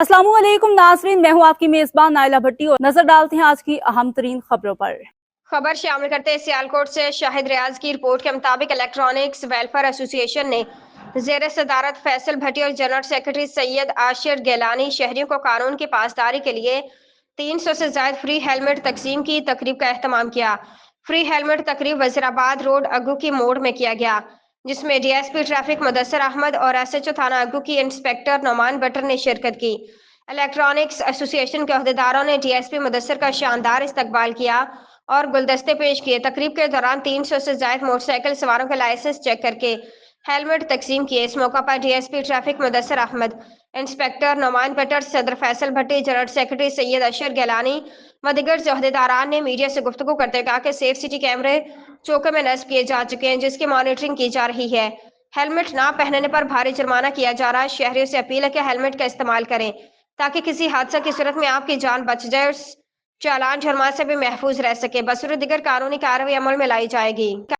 अस्सलाम वालेकुम नाज़रीन, मैं हूँ आपकी मेज़बान नाइला भट्टी और नजर डालते हैं आज की अहम तरीन खबरों पर। खबर शामिल करते हैं सियालकोट से। शाहिद रियाज की रिपोर्ट के मुताबिक इलेक्ट्रॉनिक्स वेलफेयर एसोसिएशन ने जेर सदारत फैसल भट्टी और जनरल सेक्रेटरी सैयद आशिर गैलानी शहरियों को कानून की पासदारी के लिए 300 से ज्यादा फ्री हेलमेट तकसीम की तकरीब का एहतमाम किया। फ्री हेलमेट तकरीब वजीराबाद रोड अग्गू की मोड़ में किया गया, जिसमें डीएसपी ट्रैफिक मुदस्सर अहमद और एसएचओ थाना अग्गू की इंस्पेक्टर नोमान बटर ने शिरकत की। इलेक्ट्रॉनिक्स एसोसिएशन के अहदेदारों ने डीएसपी मुदस्सर का शानदार इस्तकबाल किया और गुलदस्ते पेश किए। तकरीब के दौरान 300 से ज्यादा मोटरसाइकिल सवारों के लाइसेंस चेक करके हेलमेट तकसीम किए। इस मौका पर DSP traffic Mudassar Ahmad, inspector Noman Buttar, सदर फैसल भट्टी, जनरल सेक्रेटरी सैयद अशर गैलानी व दीगर जौहदेदारान ने मीडिया से गुफ्तगू करते हुए कहा कि सेफ सिटी कैमरे चौके में नस्ब किए जा चुके हैं, जिसकी मॉनिटरिंग की जा रही है। हेलमेट ना पहनने पर भारी जुर्माना किया जा रहा है। शहरियों से अपील है कि हेलमेट का इस्तेमाल करें ताकि किसी हादसा की सूरत में आपकी जान बच जाए और चालान जुर्माने से भी महफूज रह सके। बसरूर दिगर कानूनी कार्रवाई अमल में लाई जाएगी।